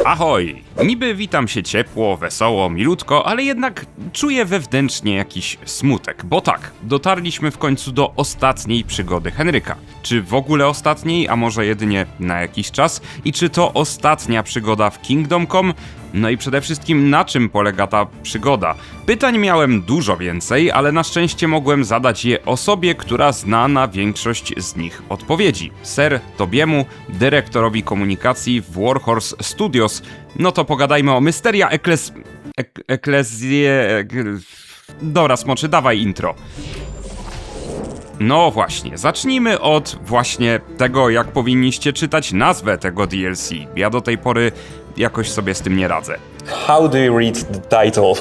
Ahoj! Niby witam się ciepło, wesoło, milutko, ale jednak czuję wewnętrznie jakiś smutek, bo tak, dotarliśmy w końcu do ostatniej przygody Henryka. Czy w ogóle ostatniej, a może jedynie na jakiś czas? I czy to ostatnia przygoda w Kingdom Come? No i przede wszystkim na czym polega ta przygoda? Pytań miałem dużo więcej, ale na szczęście mogłem zadać je osobie, która zna na większość z nich odpowiedzi. Sir Tobiemu, dyrektorowi komunikacji w Warhorse Studios. No to pogadajmy o Mysteria Ecclesiae... Dobra, smoczy, dawaj intro. No właśnie, zacznijmy od właśnie tego, jak powinniście czytać nazwę tego DLC. Ja do tej pory jakoś sobie z tym nie radzę. How do you read the title?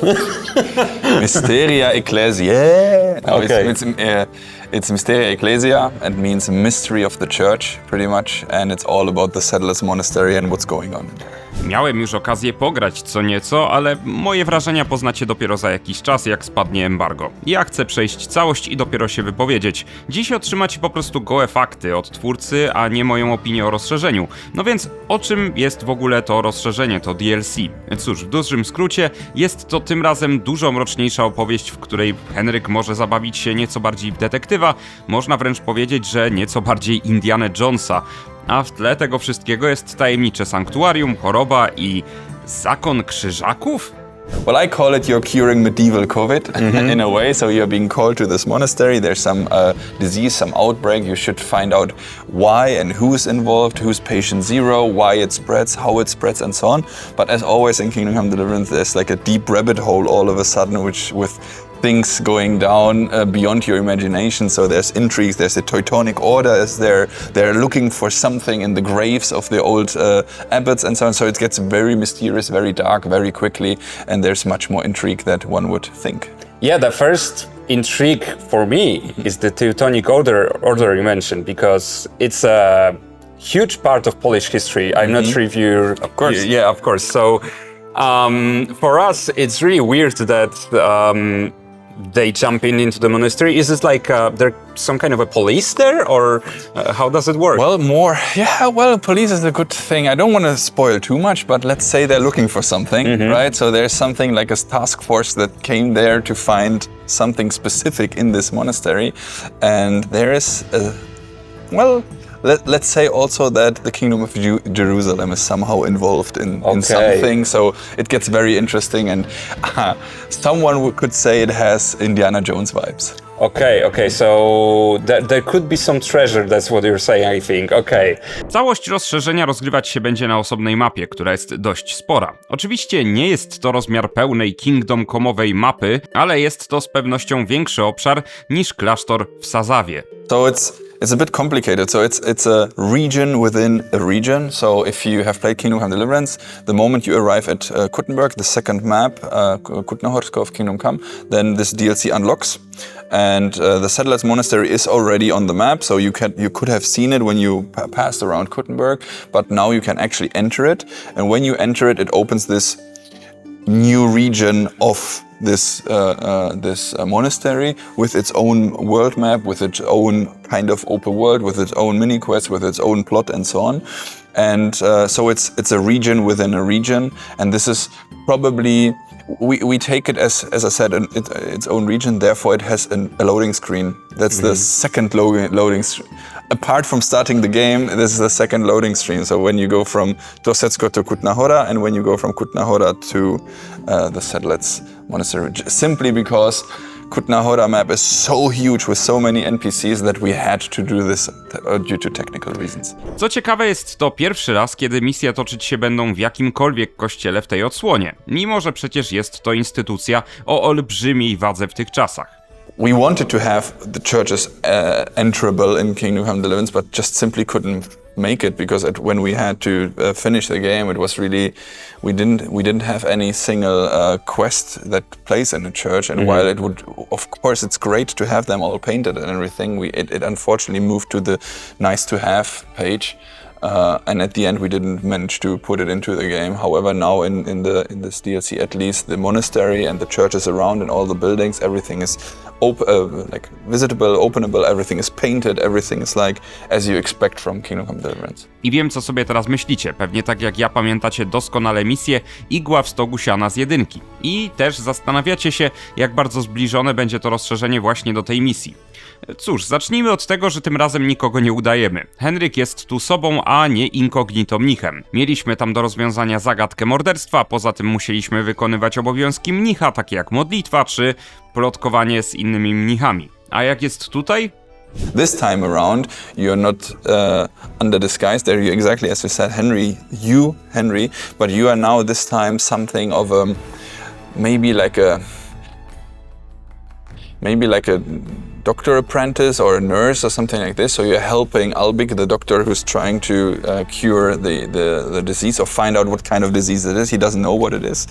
Mysteria Ecclesiae. No, Okay. It's Mysteria Ecclesiae. It means mystery of the church, pretty much, and it's all about the settlers' monastery and what's going on. Miałem już okazję pograć co nieco, ale moje wrażenia poznacie dopiero za jakiś czas, jak spadnie embargo. Ja chcę przejść całość i dopiero się wypowiedzieć. Dziś otrzymacie po prostu gołe fakty od twórcy, a nie moją opinię o rozszerzeniu. No więc o czym jest w ogóle to rozszerzenie, to DLC? Cóż, w dużym skrócie, jest to tym razem dużo mroczniejsza opowieść, w której Henryk może zabawić się nieco bardziej w detektywa, można wręcz powiedzieć, że nieco bardziej Indiana Jonesa. A w tle tego wszystkiego jest tajemnicze sanktuarium, choroba i zakon Krzyżaków? Well, I call it you're curing medieval COVID in a way. So you're being called to this monastery. There's some disease, some outbreak. You should find out why and who's involved, who's patient zero, why it spreads, how it spreads, and so on. But as always in Kingdom Come Deliverance, there's like a deep rabbit hole all of a sudden, which with things going down beyond your imagination. So there's intrigues, there's the Teutonic Order is there, they're looking for something in the graves of the old abbots and so on. So it gets very mysterious, very dark, very quickly, and there's much more intrigue than one would think. Yeah, the first intrigue for me is the Teutonic Order you mentioned, because it's a huge part of Polish history. I'm not sure if you're... Of course. Yeah, of course. So for us, it's really weird that they jump into the monastery. Is it like there's some kind of a police there, or how does it work? Well, police is a good thing. I don't want to spoil too much, but let's say they're looking for something, right? So there's something like a task force that came there to find something specific in this monastery, and there is let's say also that the Kingdom of Jerusalem is somehow involved in something, so it gets very interesting, and someone could say it has Indiana Jones vibes. Okay, so there could be some treasure, that's what you're saying, I think, okay. Całość rozszerzenia rozgrywać się będzie na osobnej mapie, która jest dość spora. Oczywiście nie jest to rozmiar pełnej Kingdom Come'owej mapy, ale jest to z pewnością większy obszar niż klasztor w Sazawie. So it's a bit complicated. So it's a region within a region. So if you have played Kingdom Come Deliverance, the moment you arrive at Kuttenberg, the second map, Kutnahorsko of Kingdom Come, then this DLC unlocks. And the Settlers Monastery is already on the map, so you could have seen it when you passed around Kuttenberg, but now you can actually enter it. And when you enter it, it opens this new region of this monastery with its own world map, with its own kind of open world, with its own mini quests, with its own plot and so on. And so it's a region within a region, and this is probably we take it as I said its own region. Therefore, it has a loading screen. That's the second loading screen. Apart from starting the game, this is the second loading screen. So when you go from Dosetsko to Kutna-Hora, and when you go from Kutna-Hora to the Settlers Monastery, simply because Kutna-Hora map is so huge with so many NPCs that we had to do this due to technical reasons. Co ciekawe, jest to pierwszy raz, kiedy misje toczyć się będą w jakimkolwiek kościele w tej odsłonie, mimo że przecież jest to instytucja o olbrzymiej wadze w tych czasach. We wanted to have the churches enterable in Kingdom Come Deliverance, but just simply couldn't make it because when we had to finish the game, it was really we didn't have any single quest that plays in a church. And while it would, of course, it's great to have them all painted and everything, it unfortunately moved to the nice to have page. and at the end we didn't manage to put it into the game. However, now in this DLC, at least the monastery and the churches around and all the buildings, everything is like visitable, openable. Everything is painted. Everything is like as you expect from Kingdom Come Deliverance. I wiem, co sobie teraz myślicie. Pewnie tak jak ja pamiętacie doskonale misję Igła w stogu siana z 1. I też zastanawiacie się, jak bardzo zbliżone będzie to rozszerzenie właśnie do tej misji. Cóż, zacznijmy od tego, że tym razem nikogo nie udajemy. Henryk jest tu sobą, a nie inkognito mnichem. Mieliśmy tam do rozwiązania zagadkę morderstwa, poza tym musieliśmy wykonywać obowiązki mnicha, takie jak modlitwa czy plotkowanie z innymi mnichami. A jak jest tutaj? This time around, you're not under disguise. There, you exactly as you said, Henry, but you are now this time something of a maybe like a doctor apprentice or a nurse or something like this. So you're helping Albik, the doctor who's trying to cure the disease or find out what kind of disease it is. He doesn't know what it is.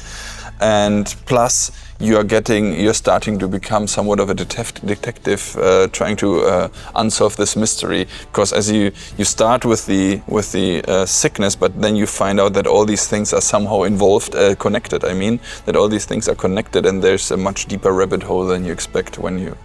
And plus you're starting to become somewhat of a detective trying to unsolve this mystery, because as you start with the sickness, but then you find out that all these things are somehow involved, connected. I mean, that all these things are connected, and there's a much deeper rabbit hole than you expect when you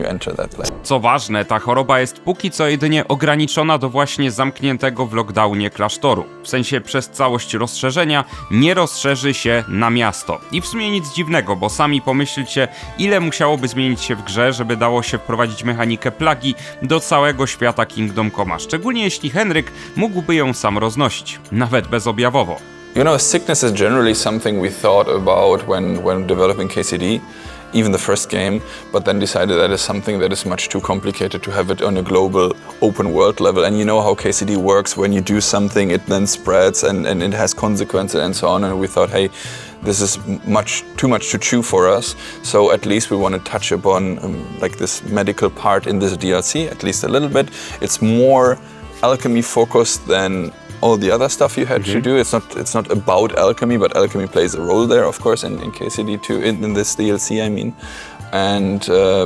enter that place. Co ważne, ta choroba jest póki co jedynie ograniczona do właśnie zamkniętego w lockdownie klasztoru. W sensie przez całość rozszerzenia nie rozszerzy się na miasto. I w sumie nic dziwnego, bo sami pomyślcie, ile musiałoby zmienić się w grze, żeby dało się wprowadzić mechanikę plagi do całego świata Kingdom Come'a. Szczególnie jeśli Henryk mógłby ją sam roznosić, nawet bezobjawowo. You know, sickness is generally something we thought about when developing KCD. Even the first game, but then decided that is something that is much too complicated to have it on a global open world level. And you know how KCD works, when you do something it then spreads and it has consequences and so on, and we thought, hey, this is too much to chew for us, so at least we want to touch upon like this medical part in this DLC, at least a little bit. It's more alchemy focused than all the other stuff you had to do. It's not about alchemy, but alchemy plays a role there, of course, in KCD too, in this DLC, I mean. And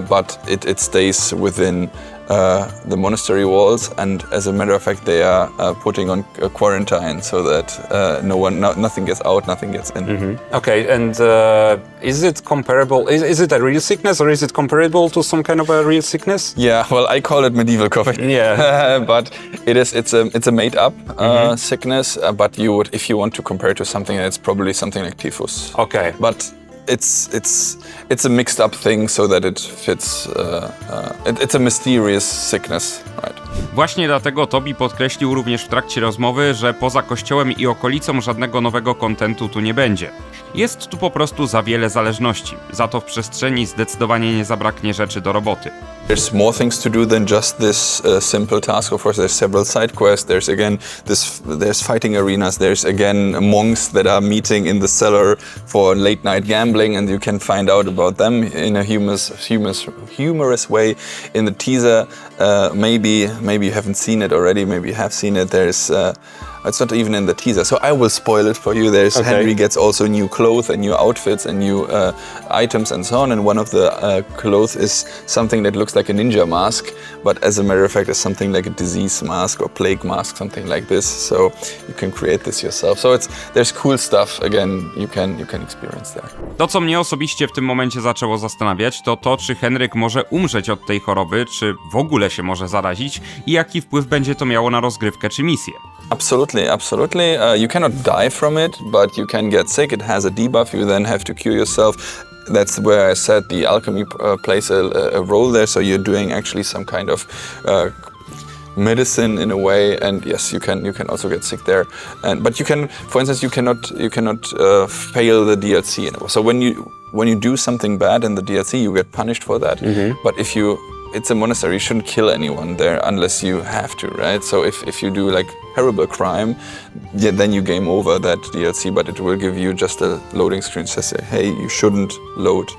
but it stays within the monastery walls, and as a matter of fact, they are putting on a quarantine so that nothing gets out, nothing gets in. Okay, and is it comparable? Is it a real sickness, or is it comparable to some kind of a real sickness? Yeah, well, I call it medieval COVID. Yeah, but it's a made up sickness. But if you want to compare it to something, it's probably something like typhus. Okay, but it's a mixed up thing so that it fits. It's a mysterious sickness, right? Właśnie dlatego Tobi podkreślił również w trakcie rozmowy, że poza kościołem i okolicą żadnego nowego kontentu tu nie będzie. Jest tu po prostu za wiele zależności, za to w przestrzeni zdecydowanie nie zabraknie rzeczy do roboty. There's more things to do than just this simple task. Of course, there's several side quests. There's fighting arenas. There's again monks that are meeting in the cellar for late night gambling, and you can find out about them in a humorous way in the teaser. Maybe you haven't seen it already. Maybe you have seen it. It's not even in the teaser, so I will spoil it for you. Okay. Henry gets also new clothes and new outfits and new items and so on. And one of the clothes is something that looks like a ninja mask, but as a matter of fact, it's something like a disease mask or plague mask, something like this. So you can create this yourself. So there's cool stuff. Again, you can experience there. To, co mnie osobiście w tym momencie zaczęło zastanawiać, to czy Henryk może umrzeć od tej choroby, czy w ogóle się może zarazić i jaki wpływ będzie to miało na rozgrywkę czy misję. Absolutely. You cannot die from it, but you can get sick. It has a debuff. You then have to cure yourself. That's where I said the alchemy plays a role there. So you're doing actually some kind of medicine in a way, and yes, you can also get sick there. But you can, for instance, you cannot fail the DLC. So when you do something bad in the DLC, you get punished for that. But it's a monastery, you shouldn't kill anyone there unless you have to, right? So if you do like terrible crime, then you game over that DLC, but it will give you just a loading screen to say, hey, you shouldn't load.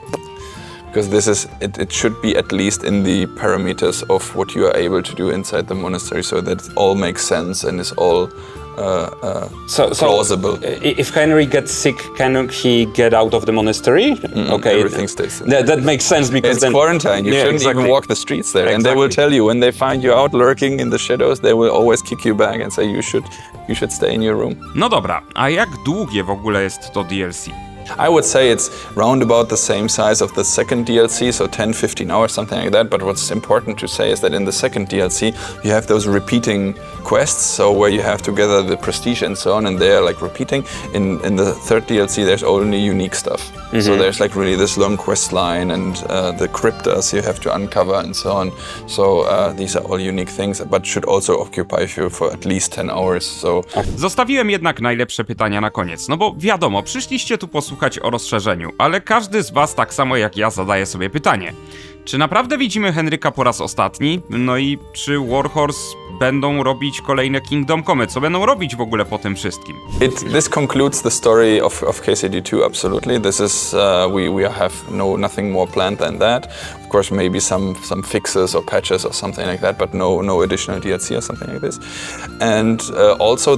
Because it should be at least in the parameters of what you are able to do inside the monastery, so that it all makes sense and is all plausible. If Henry gets sick, can he get out of the monastery? Okay, Everything stays there. That makes sense because It's then quarantine. You shouldn't even walk the streets there. And they will tell you when they find you out lurking in the shadows, they will always kick you back and say you should stay in your room. No dobra, a jak długie w ogóle jest to DLC? I would say it's round about the same size of the second DLC, so 10-15 hours, something like that. But what's important to say is that in the second DLC, you have those repeating quests, so where you have to gather the prestige and so on, and they are like repeating. In the third DLC, there's only unique stuff. So there's like really this long quest line and the cryptas you have to uncover and so on. So these are all unique things, but should also occupy you for at least 10 hours. So Zostawiłem jednak najlepsze pytania na koniec, no bo wiadomo, przyszliście tu posłuchać o rozszerzeniu, ale każdy z was tak samo jak ja zadaje sobie pytanie. Czy naprawdę widzimy Henryka po raz ostatni? No i czy Warhorse będą robić kolejne Kingdom Come? Co będą robić w ogóle po tym wszystkim? This concludes the story of KCD2, absolutely. This is, we have nothing more planned than that. Of course, maybe some fixes or patches or something like that, but no additional DLC or something like this. And also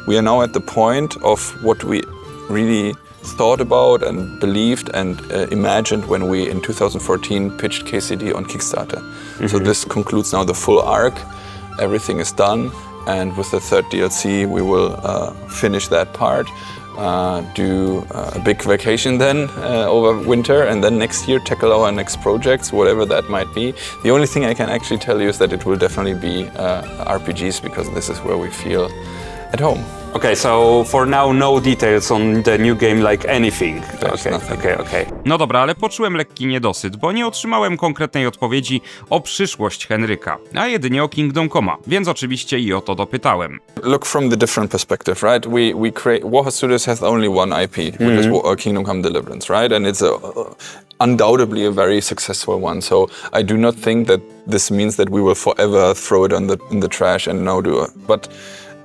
we are now at the point of what we really thought about and believed and imagined when we in 2014 pitched KCD on Kickstarter. So this concludes now the full arc. Everything is done, and with the third DLC we will finish that part, do a big vacation then over winter, and then next year tackle our next projects, whatever that might be. The only thing I can actually tell you is that it will definitely be RPGs, because this is where we feel at home. Okay, so for now no details on the new game, like anything. Okay. No dobra, ale poczułem lekki niedosyt, bo nie otrzymałem konkretnej odpowiedzi o przyszłość Henryka, a jedynie o Kingdom Come'a, więc oczywiście i o to dopytałem. Look from the different perspective, right? We create, Warhorse Studios has only one IP, which is Kingdom Come Deliverance, right? And it's undoubtedly a very successful one. So I do not think that this means that we will forever throw it in the trash and now do it. But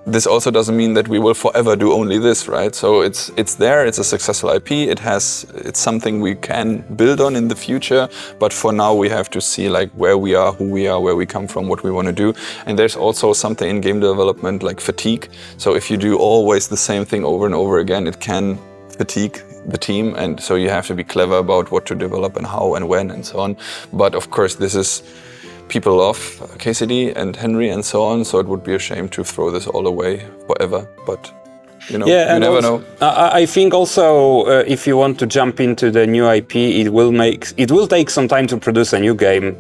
this also doesn't mean that we will forever do only this, right? So it's there, it's a successful IP, it's something we can build on in the future, but for now we have to see like where we are, who we are, where we come from, what we want to do. And there's also something in game development like fatigue. So if you do always the same thing over and over again, it can fatigue the team, and so you have to be clever about what to develop and how and when and so on. But of course people love KCD and Henry and so on, so it would be a shame to throw this all away forever. But you never know. I think also if you want to jump into the new IP, it will take some time to produce a new game.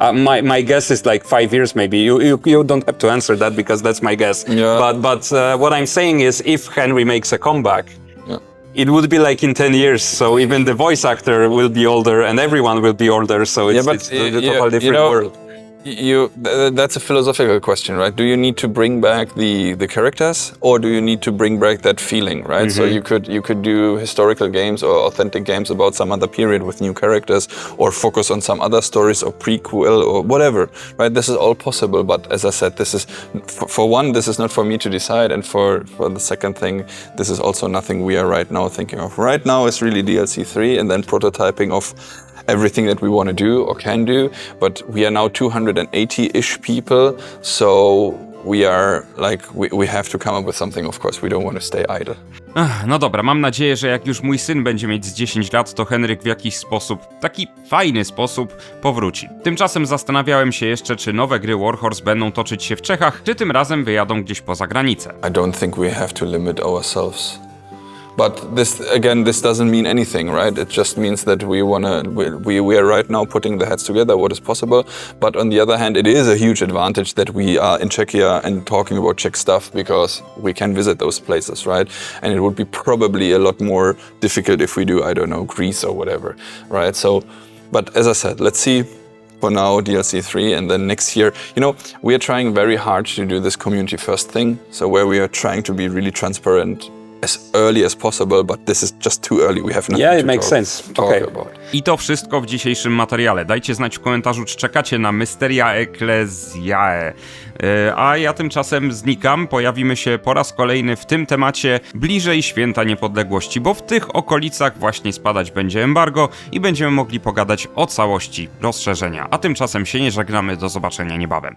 My guess is like 5 years maybe. You don't have to answer that because that's my guess. Yeah. But what I'm saying is, if Henry makes a comeback, it would be like in 10 years, so even the voice actor will be older and everyone will be older, so it's a totally different world. That's a philosophical question, right? Do you need to bring back the characters, or do you need to bring back that feeling, right? So you could do historical games or authentic games about some other period with new characters, or focus on some other stories or prequel or whatever, right? This is all possible, but as I said, this is for one, this is not for me to decide, and for the second thing, this is also nothing we are right now thinking of. Right now it's really DLC 3 and then prototyping of everything that we want to do or can do, but we are now 280-ish people, so we are like, we have to come up with something, of course, we don't want to stay idle. No dobra, mam nadzieję, że jak już mój syn będzie mieć z 10 lat, to Henryk w jakiś sposób, taki fajny sposób, powróci. Tymczasem zastanawiałem się jeszcze, czy nowe gry Warhorse będą toczyć się w Czechach, czy tym razem wyjadą gdzieś poza granicę. I don't think we have to limit ourselves. But this doesn't mean anything, right? It just means that we are right now putting the heads together, what is possible. But on the other hand, it is a huge advantage that we are in Czechia and talking about Czech stuff, because we can visit those places, right? And it would be probably a lot more difficult if we do, I don't know, Greece or whatever, right? So, but as I said, let's see. For now, DLC 3, and then next year, we are trying very hard to do this community first thing. So where we are trying to be really transparent as early as possible, but this is just too early. We have nothing to talk about. I to wszystko w dzisiejszym materiale. Dajcie znać w komentarzu, czy czekacie na Mysteria Ecclesiae. A ja tymczasem znikam. Pojawimy się po raz kolejny w tym temacie bliżej Święta Niepodległości, bo w tych okolicach właśnie spadać będzie embargo i będziemy mogli pogadać o całości rozszerzenia. A tymczasem się nie żegnamy. Do zobaczenia niebawem.